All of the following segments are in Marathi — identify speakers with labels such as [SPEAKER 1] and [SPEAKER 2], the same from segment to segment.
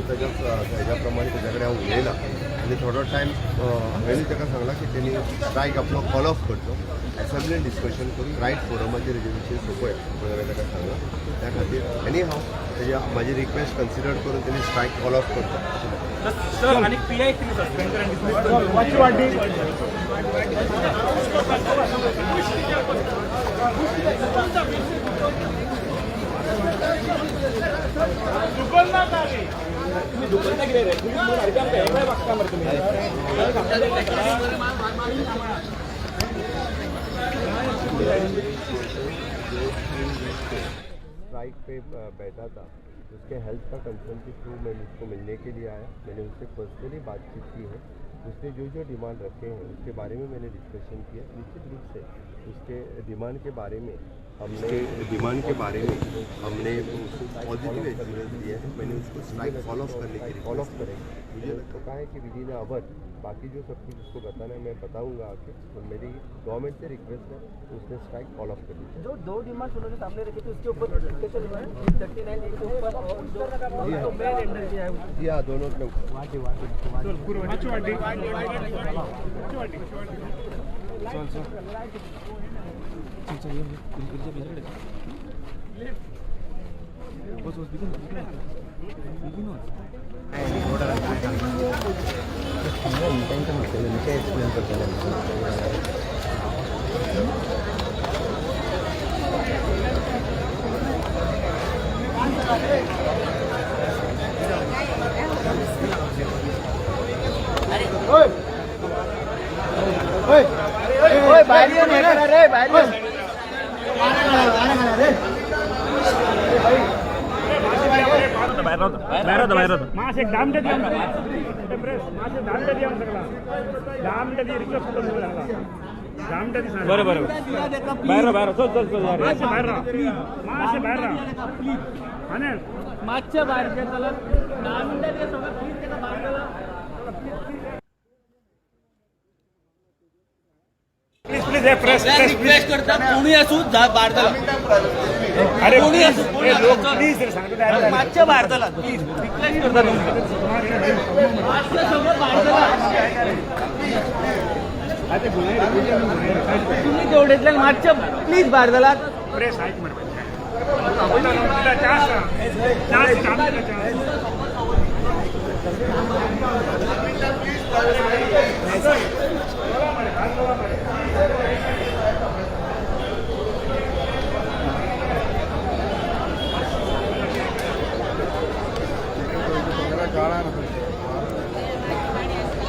[SPEAKER 1] त्याच्याप्रमाणे त्याच्याकडे हांव उलयला आनी थोडो टायम हांवेंनी ताका सांगला की तेणी स्ट्रायक आपलो कॉल ऑफ करचो एसेंब्लीन डिस्कशन करून रायट फोरमाचेर हेजे विशीं सोंपया हांवें ताका सांगला त्या खातीर एनी हांव तेज्या म्हाजी रिक्वेस्ट कन्सिडर करून तेणी स्ट्रायक कॉल ऑफ करतो.
[SPEAKER 2] सर आणि पीआय सस्पेंड तुम्ही दुकानला गेले रे तुम्ही अर्ध्या काय बघता मग तुम्ही
[SPEAKER 1] स्ट्राइक पे बैठा था, उसके हेल्थ का कंसर्न के थ्रू मैं उसको मिलने के लिए आया। मैंने उससे पर्सनली बातचीत की है। उसने जो जो डिमांड रखे हैं उसके बारे में मैंने डिस्कशन किया। निश्चित रूप से उसके डिमांड के बारे में हमने उसको पॉजिटिव एक्सपीरियंस दिया है। मैंने उसको स्ट्राइक फॉलो अप करने की फॉलो अप करेंगे। मुझे तो कहा है कि विद इन आवर बाकी जो सब कुछ उसको बताना है मैं बताऊंगा आके। तो मेरी गवर्नमेंट से रिक्वेस्ट है उसने स्ट्राइक फॉलो अप कर दी।
[SPEAKER 3] जो दो डिमांड उन्होंने सामने रखी थी उसके ऊपर डिस्कशन हुआ है 39 के ऊपर और जो मेन एंडर किया है
[SPEAKER 1] जी हाँ, दोनों के
[SPEAKER 2] बाहेर होता मासे डाम टदी प्रेस मासे डाम टदी आम सगळा डाम टदी रिक्वेस्ट करून लागला डाम टदी सांग बरं बाहेर चल मासे बाहेर आणि
[SPEAKER 3] मागच्या बाहेर त्याला डाम टदी सगळं प्लीज त्याला बाहेर
[SPEAKER 2] प्लीज प्रेस
[SPEAKER 3] रिक्वेस्ट करता कोणी असू भारताला
[SPEAKER 2] अरे
[SPEAKER 3] कोणी असू
[SPEAKER 2] लोक प्लीज सांगतो
[SPEAKER 3] मागच्या भारताला प्लीज रिक्वेस्ट करता तुम्ही तेवढेच मागच्या प्लीज भारताला
[SPEAKER 2] प्रेस ऐक म्हणा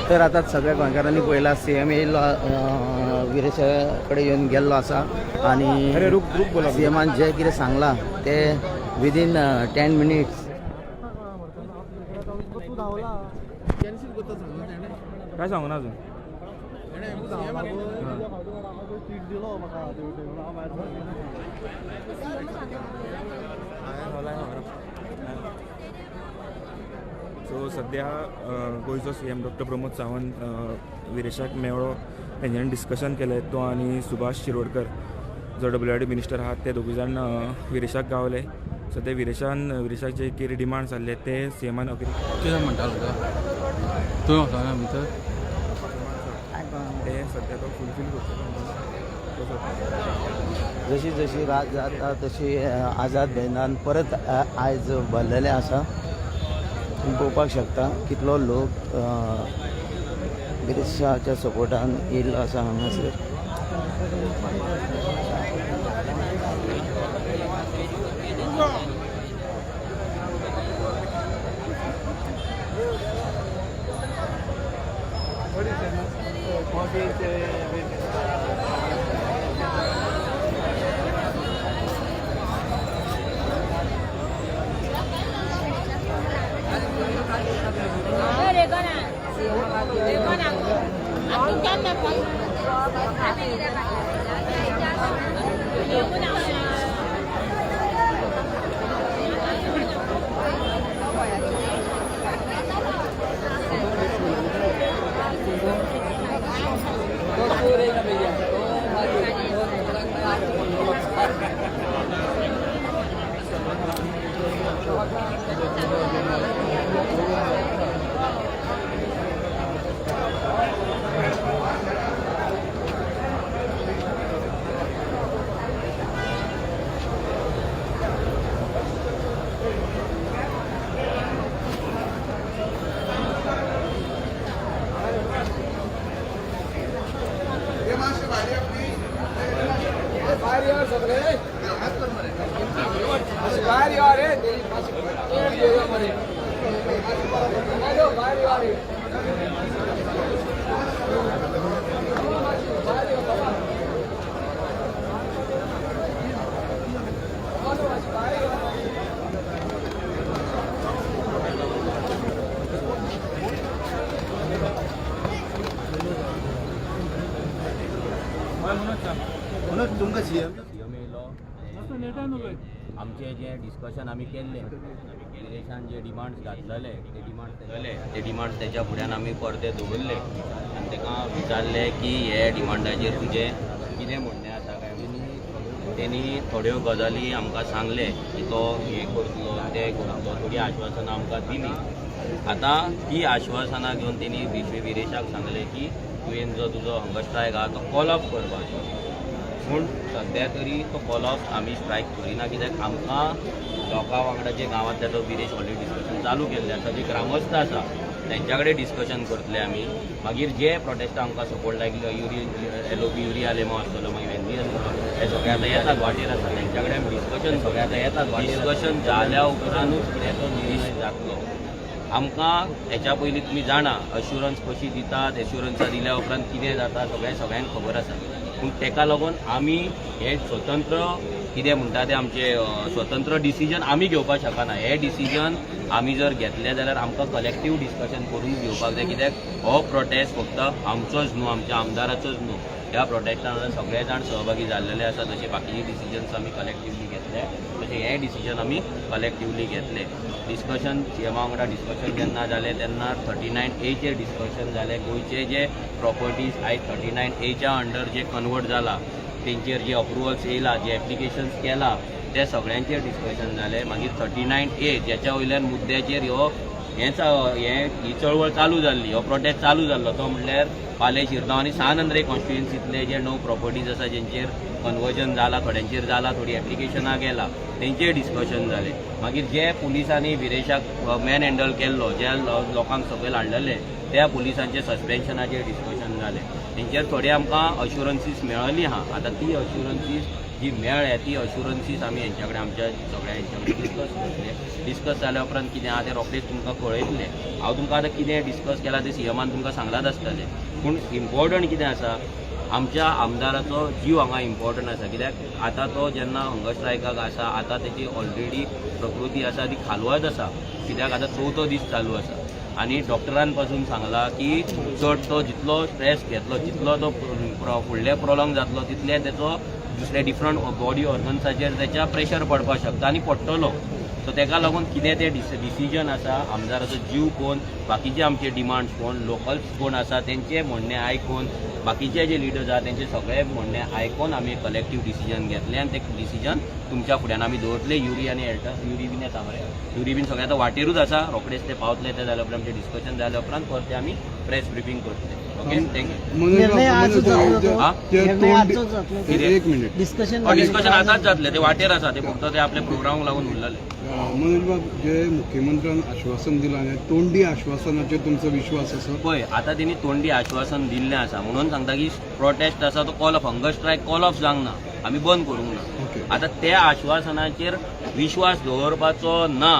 [SPEAKER 4] तर आता सगळ्या गोंयकारांनी पळयला CM विरेशाकडे येवन गेल्लो आसा आनी CMान जे कितें सांगलां ते विदीन 10 मिनिट्स
[SPEAKER 2] काय सांगू ना अजून सो सध्या गोंयचो CM डॉक्टर प्रमोद सावंत विरेशाक मेळ्ळो, तेंच्यांनी डिस्कशन केलें तो आनी सुभाष शिरोडकर जो WID मिनिस्टर आहात ते दोगूय जाण विरेशाक गावले. सो ते विरेशाक जे कितें डिमांड्स आसले ते CMान अग्री
[SPEAKER 5] कितें म्हणटालो तुवें वचना भितर
[SPEAKER 2] ते सध्या तो फुलफील करतलो.
[SPEAKER 4] जशी जशी रात जाता तशी आझाद मैदान परत आयज भरलेलें आसा. तुम्ही पळोवपाक शकता कितलो लोक विरेशाच्या सपोर्टान येयल्लो आसा हांगासर. म्हणून तुमकां सीएम
[SPEAKER 6] आमचे जे डिस्कशन आमी केल्ले विदेशान जे डिमांड्स घातलेले ते डिमांड्स त्याच्या फुड्यान आमी परते दवरले आनी ताका विचारले की हे डिमांडाचेर तुजें कितें म्हणणें आसा काय म्हणून तेणी थोड्यो गजाली आमकां सांगले की तो हे करतलो ते करतलो थोडी आश्वासनां आमकां दिली. आतां ती आश्वासनां घेवन तेणी विदेशाक सांगले की तुवें जो तुजो हंगर स्ट्रायक आहा तो कॉल ऑफ करपाचो. पूण सद्या तरी तो कॉल ऑफ आमी स्ट्रायक करिना कित्याक आमकां लोकां वांगडा जे गांवांतले तो विदेश ऑलरेडी डिस्कशन चालू केल्लें आसा जे ग्रामस्थ आसा तेंच्या कडेन डिस्कशन करतले आमी. मागीर जे प्रोटेस्टा आमकां सपोर्ट लायक LOP युरिया लेमो आसतलो मागीर वेंदी आसतलो हे सगळे आतां येतात वाटेर आसा तेंच्या कडेन डिस्कशन सगळे आतां येतात डिस्कशन जाल्या उपरांतूच कितें तो निर्णय जातलो. आमकां हेच्या पयलीं तुमी जाणा अश्युरन्स कशी दितात एश्युरन्सां दिल्या उपरांत कितें जाता सगळ्यांक खबर आसा. पूण तेका लागून आमी हे स्वतंत्र कितें म्हणटा ते आमचे स्वतंत्र डिसिजन आमी घेवपाक शकना. हे डिसिजन आमी जर घेतले जाल्यार आमकां कलेक्टीव डिस्कशन करून घेवपाक जाय कित्याक हो प्रोटेस्ट फक्त आमचोच न्हू आमच्या आमदाराचोच न्हू. ह्या प्रोटेस्टान सगळे जाण सहभागी जाल्लेले आसा. जशे बाकीचे डिसिजन्स आमी कलेक्टिवली घेतले तशें हे डिसिजन आमी कलेक्टिवली घेतले. डिस्कशन सीएमा वांगडा डिस्कशन जेन्ना जालें तेन्ना 39A चेर डिस्कशन जालें. गोंयचे जे प्रॉपर्टीज आयज 39A अंडर जे कन्वर्ट जाला तेंचेर जे अप्रुवल्स येयला जे एप्लिकेशन्स केला ते सगळ्यांचेर डिस्कशन जालें. मागीर 39A जेच्या वयल्यान मुद्द्याचेर ही चळवळ चालू जाल्ली हो प्रोटेस्ट चालू जाल्लो तो म्हणल्यार पाले शिरगांव आनी सानंद्रे कॉन्स्टिट्युएन्सींतले जे 9 प्रॉपर्टीज आसा जेंचेर कन्वर्जन जाला थोड्यांचेर जाला थोडी एप्लिकेशनां गेला तेंचेर डिस्कशन जालें. मागीर जे पुलिसांनी विदेशाक मॅन हँडल केल्लो ज्या लोकांक सकयल हाडलेले त्या पुलिसांचे सस्पेन्शनाचेर डिस्कशन जालें. तेंचेर थोडे आमकां अश्युरन्सीस मेळ्ळी आहा. आतां ती अश्युरन्सीस जी मेळ्ळ्या ती अश्युरन्सीस आमी हेंच्या कडेन आमच्या सगळ्या हेंच्या कडेन डिस्कस करतले. डिस्कस जाल्या उपरांत कितें आहा तें रोखडेंच तुमकां कळयतलें. हांव तुमकां आतां कितें डिस्कस केलां तें सीएमान तुमकां सांगलाच आसतलें. पूण इम्पॉर्टंट कितें आसा आमच्या आमदाराचो जीव हांगा इम्पॉर्टंट आसा कित्याक आतां तो जेन्ना हंगर स्ट्रायकाक आसा आतां तेची ऑलरेडी प्रकृती आसा ती खालवत आसा कित्याक आतां 4थो दीस चालू आसा. आनी डॉक्टरान पासून सांगला की चड तो जितलो स्ट्रेस घेतलो जितलो तो फुडले प्रोलॉंग जातलो तितले तेचो दुसरे डिफरंट बॉडी ऑर्गन्साचेर तेच्या प्रेशर पडपाक शकता आनी पडटलो. सो तेका लागून कितें तें डिसिजन आसा आमदाराचो जीव कोण बाकीचे आमचे डिमांड्स कोण लोकल्स कोण आसा तेंचे म्हणणें आयकून बाकीचे जे लिडर्स आहा तेंचे सगळे म्हणणें आयकून आमी कलेक्टीव डिसिजन घेतलें आनी तें डिसिजन तुमच्या फुड्यान आमी दवरतले. युरी आनी युरी बीन येता मरे युरी बीन सगळे आतां वाटेरूच आसा रोखडेच ते पावतले ते जाल्या उपरांत आमचें डिस्कशन जाल्या उपरांत परते आमी प्रेस ब्रिफींग करतले. Okay thank you. डिस्कशन आतांच जातलें ते वाटेर आसा ते फक्त ते आपल्या प्रोग्रामाक लागून उरलेले.
[SPEAKER 7] मनोज बाब जे मुख्यमंत्र्यान आश्वासन दिलां तोंडी आश्वासनाचेर तुमचो विश्वास आसा?
[SPEAKER 6] पळय आतां तेणी तोंडी आश्वासन दिल्लें आसा म्हणून सांगता की प्रोटेस्ट आसा तो call of hunger strike call of जावंक ना आमी बंद करूंक ना. आतां त्या आश्वासनाचेर विश्वास दवरपाचो ना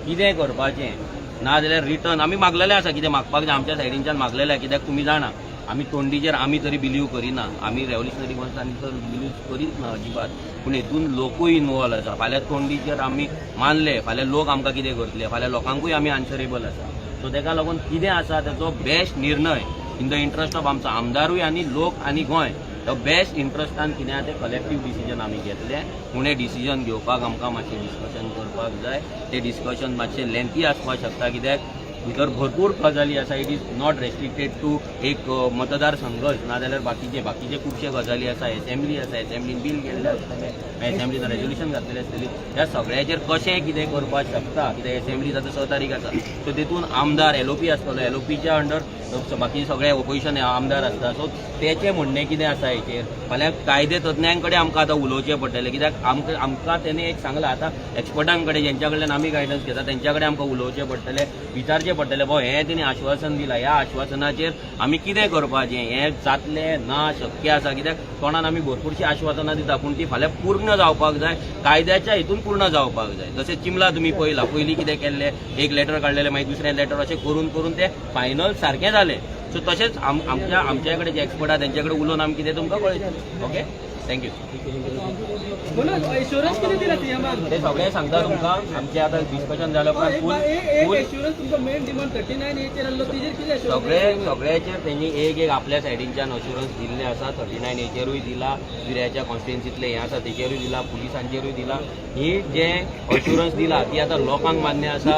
[SPEAKER 6] कितें करपाचें ना जाल्यार रिटर्न आमी मागलेलें आसा कितें मागपाक जाय आमच्या सायडींच्यान मागलेलें कित्याक तुमी जाणा आमी तोंडीचेर आमी तरी बिलीव करिना आमी रेव्होल्युशनरी वन्सांनी तर बिलीव करीत ना अजिबात. पूण हितून लोकूय इनवॉल्व आसा. फाल्यां तोंडीचेर आमी मानले फाल्यां लोक आमकां कितें करतले फाल्यां लोकांकूय आमी आन्सरेबल आसा. सो तेका लागून कितें आसा तेचो बेस्ट निर्णय इन द इंट्रस्ट ऑफ आमचो आमदारूय आनी लोक आनी गोंय तो बेस्ट इंट्रस्टान कितें आहा तें कलेक्टीव डिसिजन आमी घेतलें. पूण हें डिसिजन घेवपाक आमकां मातशें डिस्कशन करपाक जाय. तें डिस्कशन मातशें लेंथी आसपाक शकता कित्याक भितर भरपूर गजाली आसा. It is not restricted to एक मतदार संघच नाजाल्यार बाकीचे खुबशे गजाली आसा. एसेंब्ली आसा एसेंब्लीन बील केल्लें आसतलें एसेंब्लीन रेजोल्युशन घातलेलें आसतलें ह्या सगळ्याचेर कशें कितें करपाक शकता कित्याक एसेंब्ली आतां 6 तारीख आसा. सो तेतून आमदार LOP आसतलो LOPच्या अंडर बाकी सगळे ओपोजिशन आमदार आसता. सो तेचें म्हणणें कितें आसा हेचेर फाल्यां कायदे तज्ञां कडेन आमकां आतां उलोवचें पडटलें कित्याक आमकां तेणें एक सांगलां आतां एक्सपर्टां कडेन जेंच्या कडल्यान आमी गायडन्स घेता तेंच्या कडेन आमकां उलोवचें पडटलें विचारचें पडटलें हें तेणी आश्वासन दिलां ह्या आश्वासनाचेर आमी कितें करपाचें हें जातलें ना शक्य आसा कित्याक तोंडान आमी भरपूरशीं आश्वासनां दिता पूण ती फाल्यां पूर्ण जावपाक जाय कायद्याच्या हितून पूर्ण जावपाक जाय. जशें चिमला तुमी पळयलां पयलीं कितें केल्लें एक लेटर काडलेलें मागीर दुसरें लेटर अशें करून तें फायनल सारकें जालें. सो तशेंच आमच्या कडेन जे एक्सपर्ट आहा तेंच्या कडेन उलोवन आमी कितें तुमकां कळयतलें. Okay thank you.
[SPEAKER 3] म्हणून एश्युरन्स किती दिला सीएमान?
[SPEAKER 6] ते सगळे सांगता तुमकां. आमचे आतां डिस्कशन जालें उपरांत फूल
[SPEAKER 3] एश्युरन्स तुमचो मेन डिमांड 39 एचेर आसलो तेजेर कितें
[SPEAKER 6] सगळ्याचेर तेंनी एक आपल्या सायडींच्यान अश्युरन्स दिल्ले आसा. 39 एचेरूय दिला, विऱ्याच्या कॉन्स्टिट्युएन्सींतले हें आसा तेचेरूय दिला, पुलिसांचेरूय दिला. ही जे अश्युरन्स दिला ती आतां लोकांक मान्य आसा,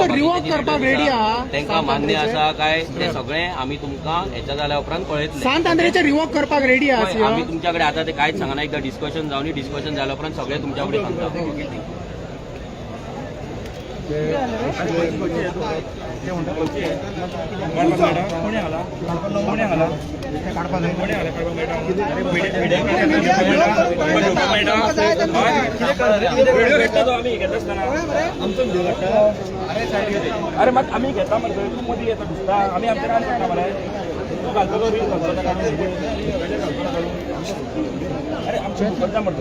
[SPEAKER 6] तांकां मान्य आसा काय ते सगळे आमी तुमकां हेच्या जाल्या उपरांत कळयतले.
[SPEAKER 8] सांत आंद्रेचे रिवॉक करपाक रेडी आहा.
[SPEAKER 6] आमी तुमच्या कडेन आतां ते कांयच सांगना. एकदां डिस्कशन जावन डिस्कशन जाल्या उपरांत सगळे तुमच्या कडेन सांगता.
[SPEAKER 2] अरे मग आम्ही घेता म्हणतो तू मध्ये येतो दिसता आम्ही आमच्या काय करता मरे तू घालतो रील घालतो अरे आमच्या करता म्हणतो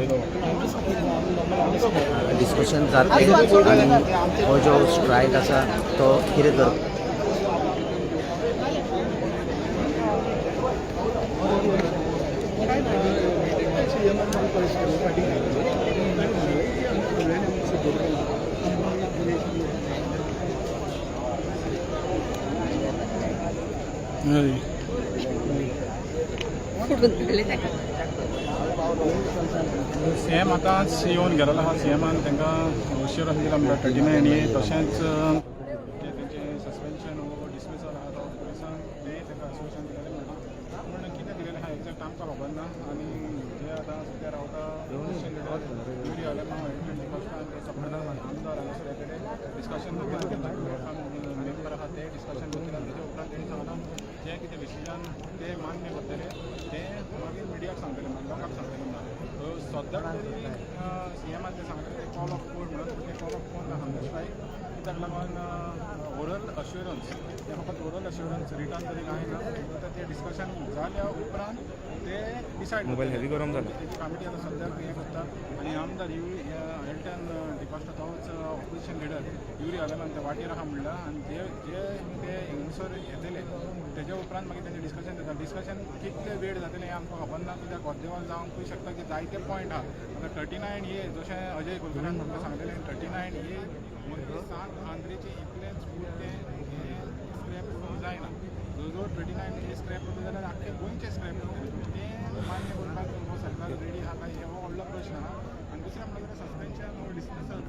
[SPEAKER 4] डिस्कशन जातलें आनी हो जो स्ट्रायक आसा तो कितें करप.
[SPEAKER 5] सीएम आतांच येवन गेलो आहा. सीएमान तांकां अश्युरन्स दिला म्हणटा 39 ए. तशेंच जे तेंचे सस्पेन्शन वो डिसमिसल आहा तो पुलिसान तांकां अश्युरन्स दिलेलें म्हणटा. पूण कितें दिलेलें आहा एक्झॅक्ट आमकां खबर ना. आनी जे आतां सद्या रावता युरी आलेमा आमदार हांगासर कडेन डिस्कशन मेंबर आहा ते डिस्कशन करतले. तेजे उपरांत तेणी सांगलां जे कितें डिसिजन ते मान्य करतले ते मागीर मिडियाक सांगतले लोकांक सांगतले म्हणटा. सद्याक तरी सीएमान ते सांगतले ते कॉल ऑफ कोर्ट म्हणून ते कॉल ऑफ कोर्ट आहा स्ट्रायक. कित्याक लागून ओरल अश्युरन्स ते फकत ओरल अश्युरन्स रिटर्न तरी कांय ना. आतां ते डिस्कशन जाल्या उपरांत ते डिसायड
[SPEAKER 2] मोबाईल हेवी गरम जाला.
[SPEAKER 5] तेजी कमिटी आतां सद्याक हें करता. आनी आमदार हेल्टन डिपास्टा तोच ऑपोजिशन लिडर युरी आलेमान ते वाटेर आहा म्हणला. आनी जे ते हिंगसर येतले तेजे उपरांत मागीर तेंचें डिस्कशन जाता. डिस्कशन कितले वेळ जातलें हें आमकां खबर ना. कित्याक अर्देवल जावंकूय शकता की जायते पॉयंट आहा. आतां 39 ए जशें अजय कुलकर्ण्यान म्हाका सांगलेलें 39 ए म्हणजे सांत आंद्रेचे इतलेच ते स्क्रॅप जायना. जवळ 39 ए स्क्रॅप करता जाल्यार आख्खे गोंयचे स्क्रॅप करतले. ते मान्य करपाक हो सरकार रेडी आहा काय हो व्हडलो प्रश्न आहा. आनी दुसरें म्हणल्यार सस्पेन्शन वो डिसमिसल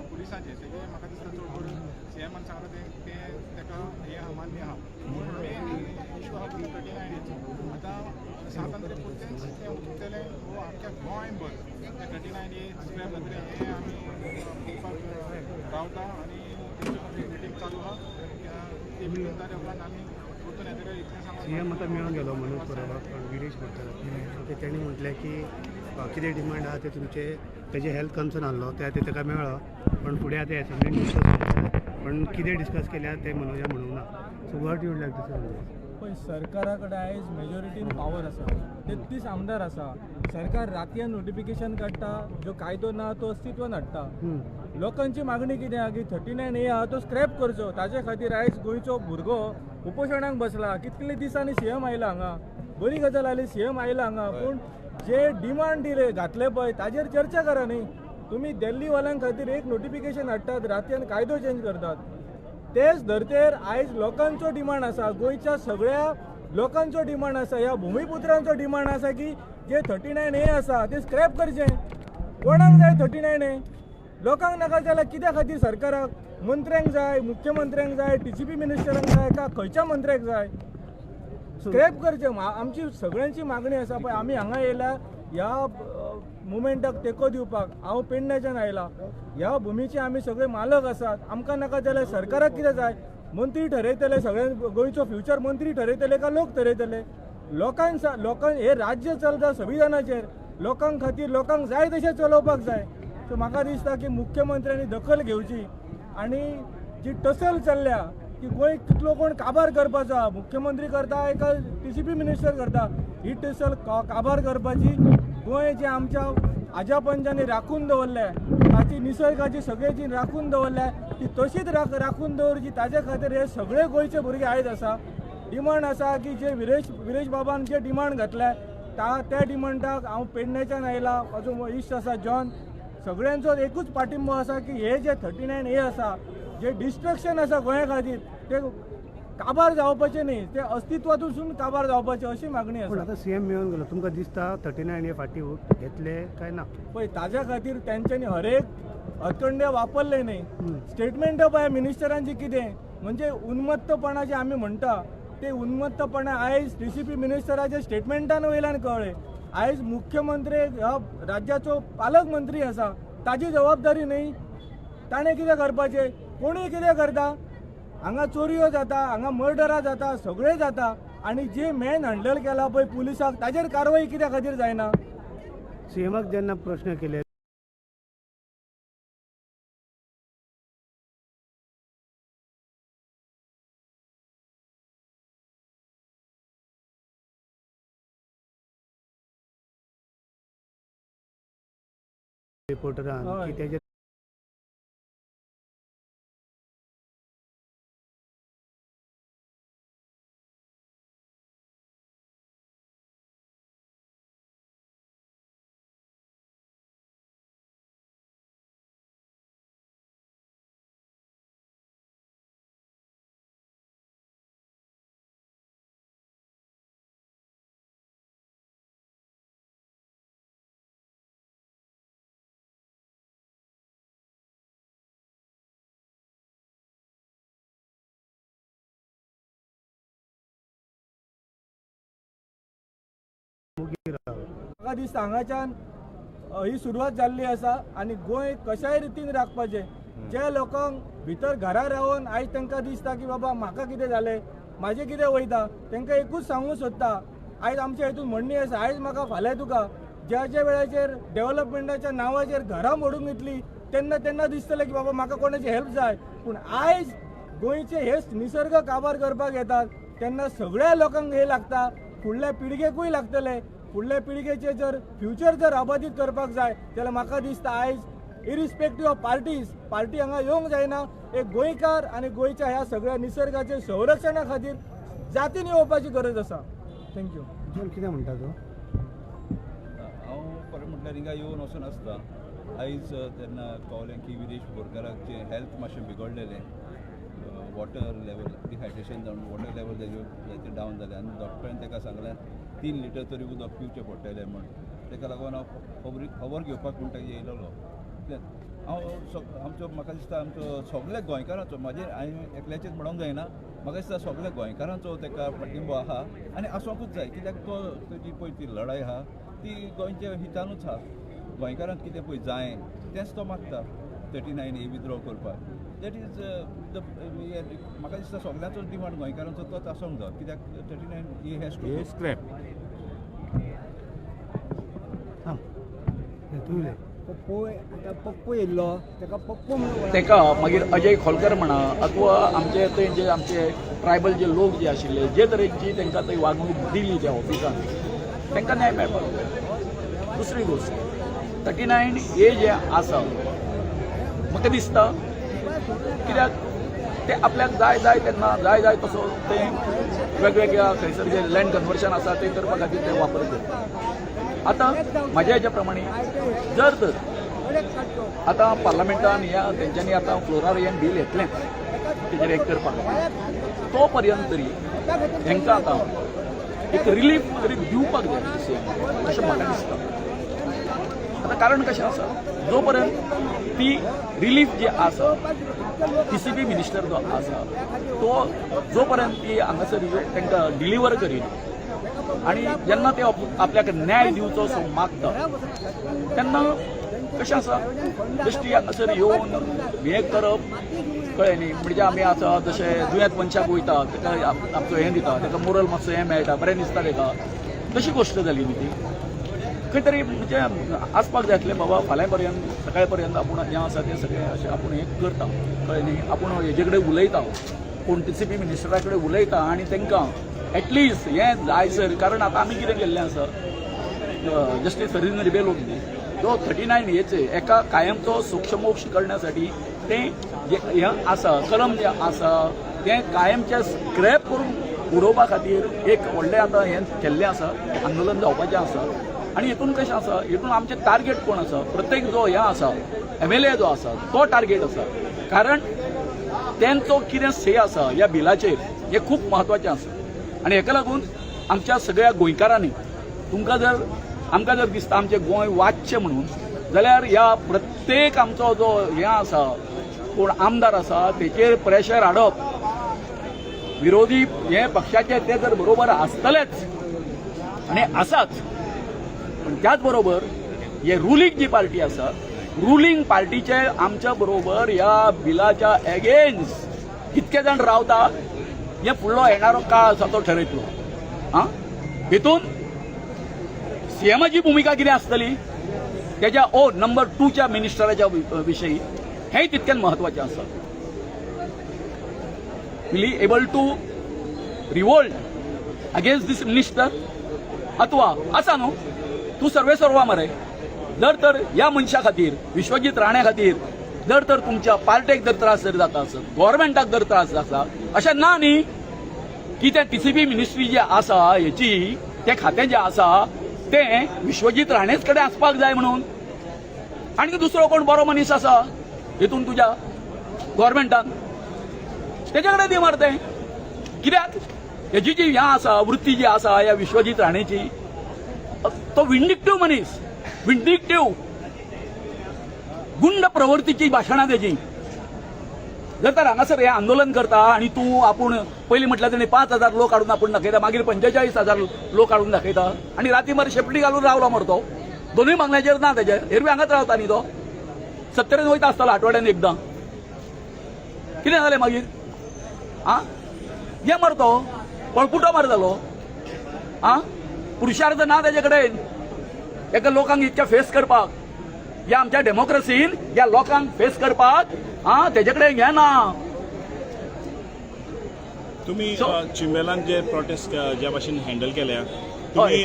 [SPEAKER 5] पुलिसांचे तेगे म्हाका दिसता चड करून सीएमान सांगलां ते ताका हें आहा मान्य आहा. पूण मेन इशू आहा 39 एचो. आतां सांत आंद्रे पुरतेंच तें उरतलें वो आख्ख्या गोंयभर ते 39 ए स्क्रॅप जातलें हें आमी पळोवपाक रावता. आनी तेंचे खातीर मिटींग चालू आहा. ती मिटींग जाल्या उपरांत आमी परतून येतले इतलें सांगून
[SPEAKER 8] सीएम आतां मेळून गेलो मनोज परब गिरीश करता. तेणी म्हटलें की कितें डिमांड आहा ते तुमचे तेजे हेल्थ कन्सर्न आहलो ते आतां ताका मेळ्ळो. पण फुडें आतां एसेंब्लीन डिस्कस केलें. पण कितें डिस्कस केल्या ते मनोजा म्हणूंक ना. So what you would like to say?
[SPEAKER 9] पण सरकारा कडेन आयज मेजॉरिटीन पावर आसा. 33 आमदार आसा. सरकार रातयान नोटिफिकेशन काडटा. जो कायदो ना तो अस्तित्वान हाडटा. लोकांची मागणी कितें आहा की 39 ए आहा तो स्क्रॅप करचो. ताजे खातीर आयज गोंयचो भुरगो उपोशणाक बसला. कितले दिसांनी सीएम आयला हांगा. बरी गजाल आली सीएम आयला हांगा. पूण जे डिमांड दिले घातले पळय ताजेर चर्चा करा न्ही. तुमी दिल्लीवाल्यांक खातीर एक नोटिफिकेशन हाडटात रातयान कायदो चेंज करतात. तेच धर्तेर आयज लोकांचो डिमांड आसा. गोंयच्या सगळ्या लोकांचो डिमांड आसा. ह्या भुमिपुत्रांचो डिमांड आसा की जे 39 ए आसा ते स्क्रॅप करचें. कोणाक जाय 39 ए? लोकांक नाका जाल्यार कित्या खातीर सरकाराक मंत्र्यांक जाय, मुख्यमंत्र्यांक जाय, टीसीपी मिनिस्टरांक जाय का खंयच्या मंत्र्याक जाय? स्क्रॅप करचें. आमची सगळ्यांची मागणी आसा पळय. आमी हांगा येयल्या ह्या मुवमेंटाक तेको दिवपाक. हांव पेडण्याच्यान आयला. ह्या भुमीचे आमी सगळे मालक आसात. आमकां नाका जाल्यार सरकाराक कितें जाय? मंत्री ठरयतले. सगळ्या गोंयचो फ्युचर मंत्री ठरयतले का लोक ठरयतले? लोकांक हे राज्य चलता संविधानाचेर. लोकांक खातीर लोकांक जाय तशें चलोवपाक जाय. सो म्हाका दिसता की मुख्यमंत्र्यांनी दखल घेवची. आनी जी टसल चल्ल्या की गोंय कितलो कोण काबार करपाचो आहा. मुख्यमंत्री करता एका टीसीपी मिनिस्टर करता. ही टसल काबार करपाची. गोंय जे आमच्या आज्या पंजांनी राखून दवरल्या ताची निसर्गाची सगळी जी राखून दवरल्या ती तशीच राखून दवरची. ताजे खातीर हे सगळे गोंयचे भुरगे आयज आसा. डिमांड आसा की जे विरेश बाबान जे डिमांड घातल्या त्या डिमांडाक हांव पेडणेच्यान आयला, म्हाजो इश्ट आसा जॉन, सगळ्यांचो एकूच पाठिंबो आसा की हे जे 39A आसा, जे डिस्ट्रक्शन आसा गोंया खातीर, ते काबार जावपाचें न्ही, ते अस्तित्वातून काबार जावपाचें अशी मागणी
[SPEAKER 8] पूण
[SPEAKER 9] आसा.
[SPEAKER 8] आतां CM मेळून गेलो, तुमकां दिसता 39A फाटी घेतले काय ना?
[SPEAKER 9] पळय ताज्या खातीर तेंच्यांनी हरेक हथकंडे वापरले न्ही. स्टेटमेंट पळय मिनिस्टरांची कितें, म्हणजे उन्मत्तपणा जे आमी म्हणटा ते उन्मत्तपणा आयज DCP मिनिस्टराच्या स्टेटमेंटान वयल्यान कळ्ळें. आयज मुख्यमंत्री ह्या राज्याचो पालक मंत्री आसा, ताजी जबाबदारी न्ही, ताणें कितें करपाचें? कोणूय कितें करता, हांगा चोरयो जाता, हांगा मर्डरां जाता, सगळें जाता, आनी जे मॅन हँडल केला पळय पुलिसाक, ताजेर कारवाई कित्या खातीर जायना?
[SPEAKER 8] CMक जेन्ना प्रश्न केले रिपोर्टरान की तेजे
[SPEAKER 9] म्हाका दिसता हांगाच्यान ही सुरवात जाल्ली आसा आनी गोंय कशाय रितीन राखपाचें. जे लोकांक भितर घरा रावन आयज तांकां दिसता की बाबा म्हाका कितें जालें, म्हाजें कितें वयता, तांकां एकूच सांगूंक सोदता, आयज आमच्या हितून म्हणणी आसा, आयज म्हाका फाल्यां तुका ज्या ज्या वेळाचेर डेव्हलपमेंटाच्या नांवाचेर घरां मोडूंक येतली तेन्ना दिसतलें की बाबा म्हाका कोणाची हेल्प जाय. पूण आयज गोंयचे हे निसर्ग काबार करपाक येतात तेन्ना सगळ्या लोकांक हे लागता, फुडल्या पिळगेकूय लागतले. फुडल्या पिळगेचे जर फ्युचर जर अबादीत करपाक जाय जाल्यार म्हाका दिसता आयज इरिस्पेक्टीव ऑफ पार्टी हांगा येवंक जायना. एक गोंयकार आनी गोंयच्या ह्या सगळ्या निसर्गाचे संरक्षणा खातीर जातीन येवपाची गरज आसा. थँक्यू.
[SPEAKER 8] जॉन कितें म्हणटा तो?
[SPEAKER 10] हांव परत म्हटल्यार हिंगा येवन वचून आसता. आयज तेन्ना कळ्ळें की विदेश बोरकाराचे हेल्थ मातशें बिगडलेलें, वॉटर लेवल डिहायड्रेशन जावन वॉटर लेवल तेजेर डावन जालें आनी डॉक्टरान ताका सांगलें 3 लिटर तरी उदक पिवचें पडटलें म्हण. ताका लागून हांव खबर घेवपाक म्हणटा येयलोलो. हांव म्हाका दिसता आमचो सगळ्या गोंयकारांचो, म्हाजेर हांवें एकल्याचेच म्हणूंक जायना, म्हाका दिसता सगळ्या गोंयकारांचो ताका पाठिंबो आहा आनी आसूंकूच जाय. कित्याक ताजी पळय ती लढाय आहा ती गोंयच्या हितानूच आहा. गोंयकारांक कितें पळय जाय तेंच तो मागता 39A विथड्रॉ करपाक. दॅट इज म्हाका दिसता सगळ्यांचो डिमांड गोंयकारांचो तोच आसूंक जाय. कित्याक 39A has to
[SPEAKER 2] scrap.
[SPEAKER 3] Pappu येयल्लो ताका पप्पू म्हणून
[SPEAKER 11] ताका मागीर अजय खोलकर म्हणा अथवा आमचे थंय जे आमचे ट्रायबल जे लोक जे आशिल्ले जे तरेची तांकां थंय वागणूक दिली त्या ऑफिसान तांकां न्याय मेळपाक जाय. दुसरी गोश्ट 39A जे आसा म्हाका दिसता कित्याक ते आपल्याक जाय तेन्ना जाय तसो ते वेगवेगळ्या खंयसर जे लँड कन्वर्शन आसा ते करपा खातीर ते वापर करता. आतां म्हाज्या हेज्या प्रमाणे जर तर आतां पार्लमेंटान ह्या तेंच्यांनी आतां फ्लोरारियन बील येतलें तेजेर एक करपाक, तो पर्यंत तरी हेंकां आतां एक रिलीफ तरी दिवपाक जाय अशें म्हाका दिसता. आतां कारण कशें आसा, जो पर्यंत ती रिलीफ जी आसा DCP मिनिस्टर जो आसा तो जो पर्यंत ती हांगासर तांकां डिलिव्हर करीना आनी जेन्ना ते आपल्याक न्याय दिवचो असो मागता तेन्ना कशें आसा बेश्टी हांगासर येवन हें करप कळ्ळें न्ही. म्हणजे आमी आसा जशें दुयेंत मनशाक वयता ताका आमचो हें दिता, ताका मोरल मातसो हें मेळटा, बरें दिसता ताका, तशी गोश्ट जाली न्ही ती. खंय तरी म्हणजे आसपाक जाय आसलें बाबा फाल्यां पर्यंत सकाळ पर्यंत आपूण जें आसा तें सगळें अशें आपूण हें करता, कळ्ळें न्ही. आपूण हेजे कडेन उलयता, कोण DCP मिनिस्टरा कडेन उलयता आनी तांकां एटलिस्ट हें जायसर. कारण आतां आमी कितें केल्लें आसा, जस्टीस हरिंद्र रिबेलो जो 39A एका कायमचो सोक्षमोक्ष करण्यासाठी तें जें हें आसा कलम जें आसा तें कायमचें स्क्रॅप करून उडोवपा खातीर एक व्हडलें आतां हें केल्लें आसा, आंदोलन जावपाचें आसा. आनी हितून कशें आसा, हितून आमचें टार्गेट कोण आसा, प्रत्येक जो हें आसा MLA जो आसा तो टार्गेट आसा. कारण तेंचो कितें से आसा ह्या बिलाचेर हें खूब म्हत्वाचें आसा. आनी हेका लागून आमच्या सगळ्या गोंयकारांनी आमकां जर दिसता आमचें गोंय वाचचें म्हणून, जाल्यार ह्या प्रत्येक आमचो जो हें आसा कोण आमदार आसा तेचेर प्रेशर हाडप. विरोधी हे पक्षाचे ते जर बरोबर आसतलेच आनी आसाच, पण त्याच बरोबर हे रुलींग जी पार्टी आसा, रुलींग पार्टीचे आमच्या बरोबर ह्या बिलाच्या एगेन्स्ट कितके जाण रावता हे फुडलो येणारो काळ आसा तो ठरयतलो. हितून सीएमाची भुमिका कितें आसतली तेच्या नंबर 2च्या मिनिस्टराच्या विशयी हेंय तितकेच म्हत्वाचें आसा. Will he able to revolt against this minister, अथवा आसा न्हू तूं सर्वे सर्वा मरे, जर तर ह्या मनशा खातीर, विश्वजीत राणे खातीर जर तर तुमच्या पार्टेक जर त्रास जर जाता आसत, गव्हर्मेंटाक जर त्रास जाता, अशें ना न्ही की ते TCP मिनिस्ट्री जी आसा हेची तें खातें जें आसा तें विश्वजीत राणेच कडेन आसपाक जाय म्हणून. आनी दुसरो कोण बरो मनीस आसा हितून तुज्या गव्हर्मेंटान तेजे कडेन दी मारते. कित्याक हेची जी ह्या आसा वृत्ती जी आसा ह्या विश्वजीत राणेची, तो विंडिक्टिव्ह मनीस, विंडिक्टिव्ह गुंड प्रवृत्तीची भाशणां तेजी. जर तर हांगासर हे आंदोलन करता आनी तूं आपूण पयलीं म्हटल्यार तेणी 5,000 लोक हाडून आपूण दाखयता, मागीर 45,000 लोक हाडून दाखयता आनी राती मरे शेपटी घालून रावलो मरे तो. दोनूय बांगल्याचेर ना तेजेर, एरवी हांगाच रावता न्ही तो. 70 वयता आसतलो आठवड्यान एकदां. कितें जालें मागीर हे मरे तो पळपुटो मरे जालो. पुरुषार्थ ना तेजे कडेन एका लोकांक इतके फेस करपाक, ह्या आमच्या डेमोक्रेसीन ह्या लोकांक फेस करपाक तेजे कडेन हें ना.
[SPEAKER 12] तुम्ही चिंबेलान जे प्रोटेस्ट ज्या भाशेन हँडल केल्या, तुम्ही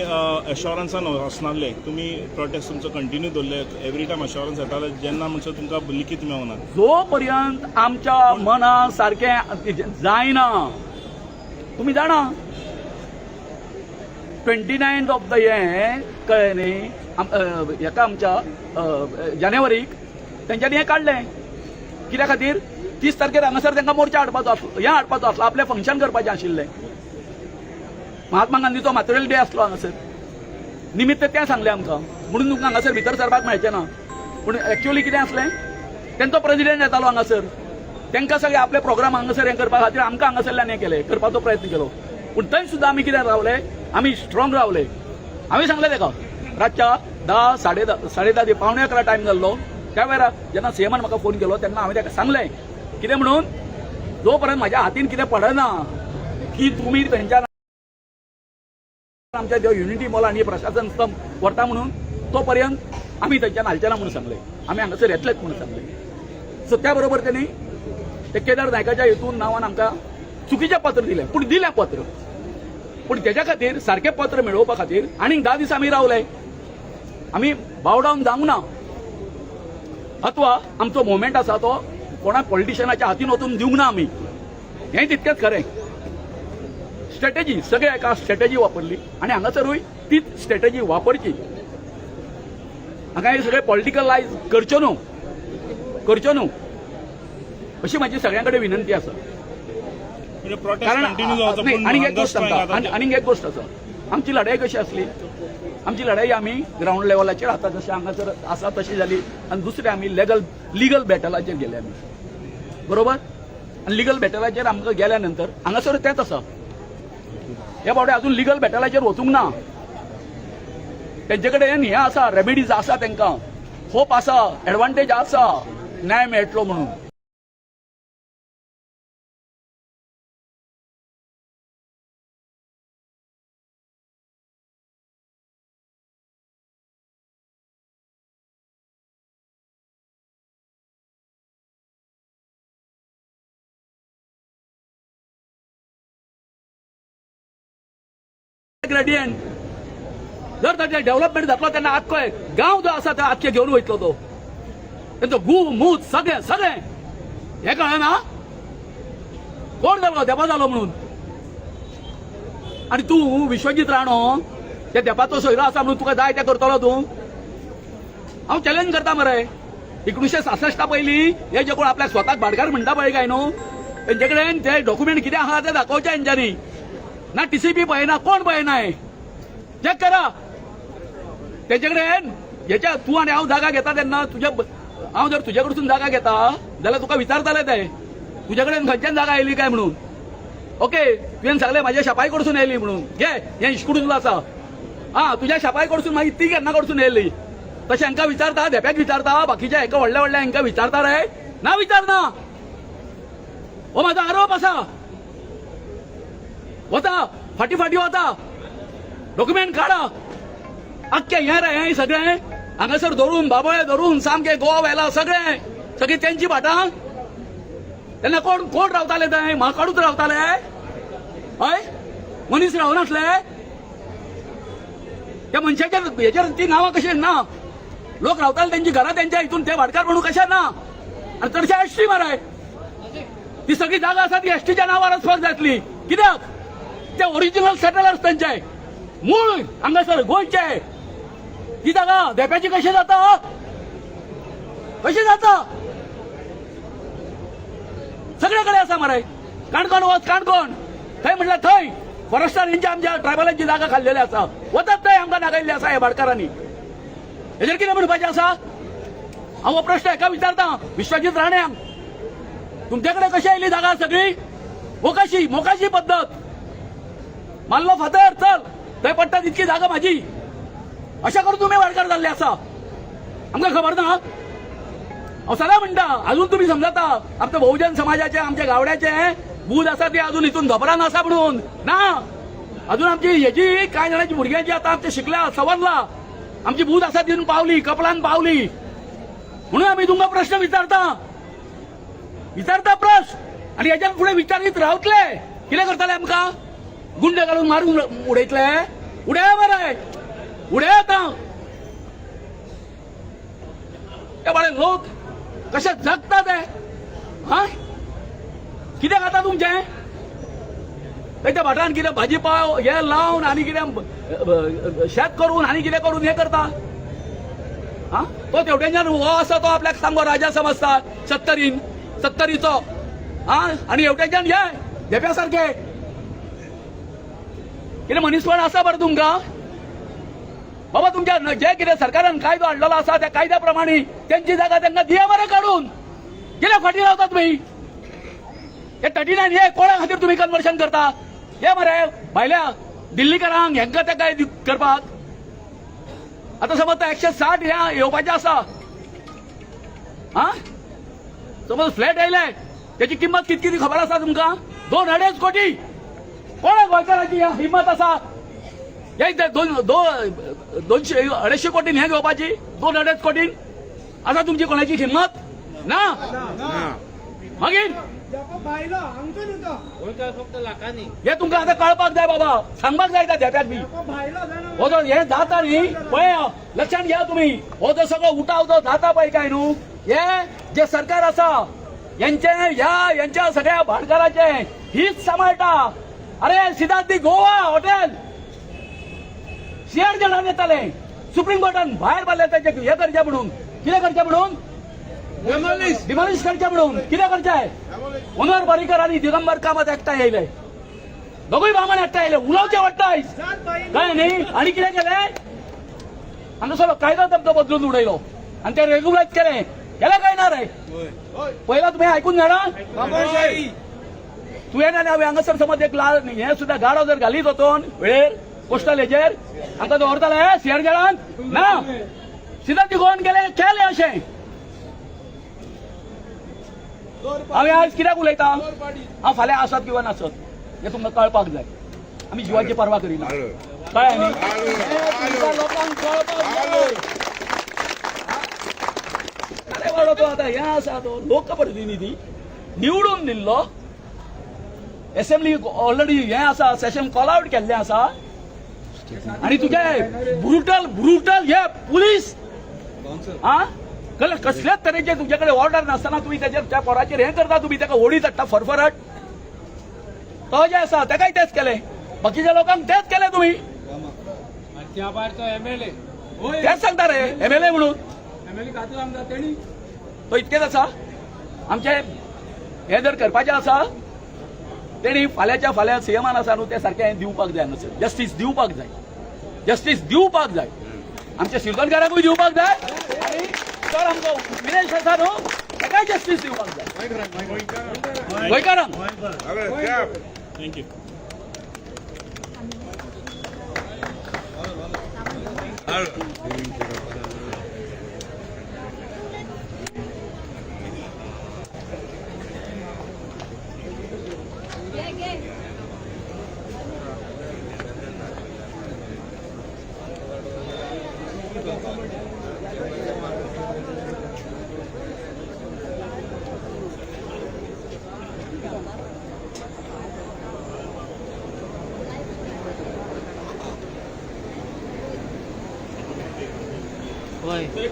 [SPEAKER 12] अश्योरन्सान वचनासले, तुम्ही प्रोटेस्ट तुमचो कंटिन्यू दवरले, एवरी टायम अश्योरन्स येताले जेन्ना म्हणसर तुमकां लिखीत मेळना.
[SPEAKER 11] जो पर्यंत आमच्या मनाक सारकें जायना, तुम्ही जाणा 29th ऑफ द हें कळ्ळें न्ही, हेका आमच्या जानेवारीक तेंच्यांनी हें काडलें. कित्या खातीर 30 तारखेर हांगासर तांकां मोर्चा हाडपाचो आसलो, आपलें फंक्शन करपाचें आशिल्लें. महात्मा गांधीचो मॅटेरियल डे आसलो हांगासर, निमित्त तें सांगलें आमकां, म्हणून तुमकां हांगासर भितर सरपाक मेळचें ना. पूण एक्चुअली कितें आसलें, तेंचो प्रेसिडेंट येतालो हांगासर, तांकां सगळे आपले प्रोग्राम हांगासर हें करपा खातीर आमकां हांगासरल्यान हें केलें, करपाचो प्रयत्न केलो. पूण थंय सुद्दां आमी कितें रावले, आमी स्ट्रॉंग रावले. हांवें सांगलें ताका रातच्या 10, 10:30 पावणे 11 टायम जाल्लो. त्या वेळार जेन्ना सीएमान म्हाका फोन केलो तेन्ना हांवें ताका सांगलें कितें म्हणून, जो पर्यंत म्हाज्या हातीन कितें पडना की तुमी तेंच्या आमच्या जो युनिटी मॉल आनी प्रशासन स्तंभ व्हरता म्हणून, तो पर्यंत आमी थंयच्यान हालचे ना म्हणून सांगलें. आमी हांगासर येतलेच म्हणून सांगलें. सो त्या बरोबर तेणी ते केदार नायकाच्या हितून नांवान आमकां चुकीचें पत्र दिलें, पूण दिलें पत्र. पूण तेज्या खातीर सारकें पत्र मेळोवपा खातीर आनीक 10 दीस आमी रावले. आमी बावडावन जावंक ना, अथवा आमचो मुवमेंट आसा तो कोणाक पॉलिटिशियनाच्या हातीन वचून दिवंक ना आमी. हें तितकेंच खरें. स्ट्रॅटेजी सगळे एका स्ट्रॅटेजी वापरली आनी हांगासरूय तीच स्ट्रॅटेजी वापरची. हांगा हे सगळे पॉलिटिकलायज करच्यो न्हू अशी म्हाजी सगळ्यां कडेन विनंती आसा. कारण आनीक एक गोश्ट आसा, आमची लढाई कशी आसली, आमची लढाई आमी ग्राउंड लेवलाचेर आतां जशें हांगासर आसा तशी जाली. आनी दुसरें आमी लिगल बॅटलाचेर गेले आमी, बरोबर. आनी लिगल बॅटलाचेर आमकां गेल्या नंतर हांगासर तेंच आसा, हे बावडे अजून लिगल बॅटलाचेर वचूंक ना. तेंचे कडेन हें आसा, रेमेडीज आसा, तांकां होप आसा, एडवांटेज आसा न्याय मेळटलो म्हणून. ग्रेडियंट जर ताचे डेव्हलपमेंट जातलो तेन्ना आख्खो गांव जो आसा तो आख्खे घेवन वयतलो तो. तेंचो मूत सगळें हें कळना कोण जालो देवा जालो म्हणून. आणि तू विश्वजीत राणो त्या देपाचो सोयरो आसा म्हणून तुका जाय तें करतलो तूं. हांव चॅलेंज करता मरे. 1966 पयलीं हे जे कोण आपल्याक स्वताक भाटकार म्हणटा पळय काय न्हू, तेंचे कडेन ते डॉक्युमेंट कितें आहा ते दाखोवचे हेंच्यांनी. ना TCP पळयना, कोण पळयनाय, चॅक करा. तेंचे कडेन हेच्या तूं आनी हांव जागा घेता तेन्ना हांव जर तुजे कडसून जागा घेता जाल्यार तुका विचारतले ते तुजे कडेन खंयच्यान जागा येयली काय म्हणून. ओके, तुवें सांगलें म्हाज्या शापाय कडसून येयली म्हणून. घे, हें इश्कुडून आसा. तुज्या शापाय कडसून मागीर ती केन्ना कडसून येयली तशें हांकां विचारता, देप्याक विचारता, बाकीच्या हेका व्हडल्या व्हडल्या हांकां विचारता रे. ना विचारना. हो म्हाजो आरोप आसा. वता फाटी फाटी वता, डॉक्युमेंट काडा. आख्खें हें रे हें सगळें हांगासर धरून बाबळे धरून सामकें गोवा व्हेला सगळी तेंची भाटां. तेन्ना कोण कोण रावताले थंय? म्हाकाडूच रावताले हय, मनीस रावनासले. त्या मनशाच्या हेचेर ती नांवां कशें ना, लोक रावताले तेंची घरां तेंच्या हितून ते भाटकार म्हणून कशें ना. आनी चडशे एसटी मरे. ती सगळी जागा आसा ती एसटीच्या नांवार आसपाक जाय आसली. कित्याक? ते ओरिजिनल सेटलर्स तेंचे मूळ हांगासर गोंयचे. ती जागा देप्याची कशी जाता? कशी जाता? सगळ्याकडे आसा मरे. काणकोण वच, काणकोण थंय म्हणल्यार थंय फॉरेस्टार हेंच्या आमच्या ट्रायबलांची जागा खाल्लेली आसा. वतात थंय आमकां नागायल्ली आसा ह्या भाटकारांनी. हेजेर कितें म्हणपाचें आसा? हांव हो प्रश्न हेका विचारता विश्वजीत राण्याक. तुमचे कडेन कशी आयली जागा सगळी? मोकाशी पद्दत. माल्लो फातर चल थंय पडटा तितकी जागा म्हाजी. अशें करून तुमी भाटकार जाल्ले आसा. आमकां खबर ना. हांव सदां म्हणटा अजून तुम्ही समजता आमच्या बहुजन समाजाचे आमच्या गावड्याचे बूध आसा ते अजून हितून धबरान आसा म्हणून ना. अजून आमची हेजी कांय जाणांची भुरग्यांची आतां आमचे शिकल्या सवरला आमची बूध आसा तितून पावली, कपलान पावली. म्हणून आमी तुमकां प्रश्न विचारता प्रश्न. आनी हेच्या फुडें विचारीत रावतले. कितें करतले आमकां? गुंडे घालून मारून उडयतले? उडय मरे, उडय आतां. ते बाळे लोक कशे जगता ते कितें खाता तुमचे? त्या भाटान कितें भाजी पाव हे लावन आनी कितें शेत करून आनी कितें करून हे करता. तो तेवटेच्यान हो आसा तो आपल्याक सामको राजा समजता सत्तरीचो. आनी हेवटेच्यान हे देप्या सारखे कितें मनीसपण आसा बरें तुमकां? बाबा तुमच्या जे कितें सरकारान कायदो हाडलेलो आसा त्या कायद्या प्रमाणे त्यांची जागा तांकां दिया मरे काडून. कितें फाटी रावता तुमी? हे 39 हे कोणा खातीर तुमी कन्वर्शन करता? हे मरे भायल्या दिल्लीकारांक हेंकां तेका करपाक. आतां समज 160 ह्या येवपाचें आसा. समज फ्लॅट येयले त्याची किंमत कितकी खबर आसा तुमकां? 2.5 कोटी. कोणा गोंयकारांची हिंमत आसा? 200-250 कोटीन हे घेवपाची? 2.5 कोटीन आसा तुमची कोणाची हिंमत? ना. मागीर हे तुमकां आतां कळपाक जाय बाबा, सांगपाक जाय त्या देप्याक बी. हो जो हे जाता न्ही पळय, लक्षात घ्या तुम्ही. हो जो सगळो उठाव जो जाता पळय काय न्हू, हे जे सरकार आसा यांच्या सगळ्या भाटकाराचे हीच सांबाळटा. अरे सिद्धार्थी गोवा हॉटेल 100 जाणां येताले. सुप्रीम कोर्टान भायर मारले त्याचे हे करचे म्हणून. कितें करचे म्हणून? डिमॉलिश करचे म्हणून. कितें करचे? मनोहर पर्रीकर आनी दिगंबर कामत एकठांय येयले. दोगूय बामण एकठांय येयले. उलोवचे वाटतायच काय न्ही. आनी कितें केलें? हांगासर कायदो तबदो बदलून उडयलो आनी ते रेग्युलायज केलें काय ना रे? पहिला तुम्ही ऐकून घ्या ना. तुवें आनी हांवें हांगासर समज एक हे सुद्धा गाडो जर घालीत होतो वेळेर पोस्टल हेजेर हांकां दवरताले 100 जाणांक ना. सिद्धार्थी गोवन केले अशें. हांवें आयज कित्याक उलयता? हांव फाल्यां आसत किंवा नासत हें तुमकां कळपाक जाय. आमी जिवाची पर्वा करिना. कळ्ळें न्ही? लोकांक कळपाक जाय. तो आता हे आसा तो लोकप्रतिनिधी निवडून दिल्लो. असेंब्ली ऑलरेडी हे आसा, सेशन कॉल आउट केल्लें आसा. आनी तुजे ब्रुटल हे पुलीस कसल्याच तरेचे तुजे कडेन ऑर्डर नासतना तुम्ही त्या पोराचेर हे करता. तुम्ही ताका होडी धाडटा फरफरट. तो जे आसा ताकाय तेच केलें. बाकीच्या लोकांक तेच केले तुम्ही
[SPEAKER 9] त्या भायरचो MLA
[SPEAKER 11] तेच सांगता रे MLA म्हणून
[SPEAKER 9] MLA खातो आमदार तेणी
[SPEAKER 11] तो इतकेच आसा आमचे हे जर करपाचें आसा तेणी फाल्यांच्या फाल्यां सीएमान आसा न्हू ते सारकें हें दिवपाक जाय हांगासर जस्टीस दिवपाक जाय आमच्या शिरदोनकारांकूय दिवपाक जाय आनी तर आमचो विनेश आसा न्हू ताकाय जस्टीस दिवपाक जाय गोंयकारांक
[SPEAKER 12] थँक्यू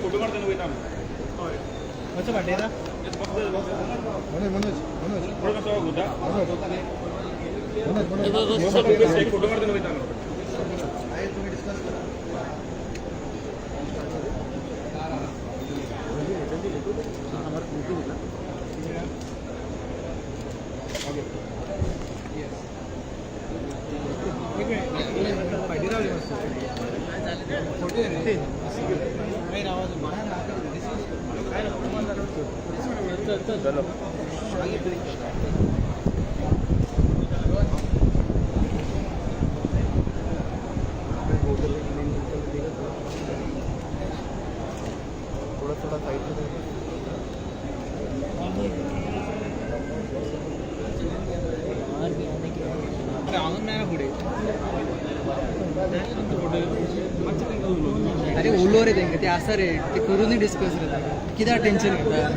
[SPEAKER 12] फोटो मारतना वयता
[SPEAKER 3] वचो वाटेरा
[SPEAKER 12] फोटो मारतना वयता
[SPEAKER 1] थोड़ा साइड
[SPEAKER 3] अरे उलो रे तेंगे ते आसा रे ते करूनय डिस्कस रे कित्याक टेन्शन घेता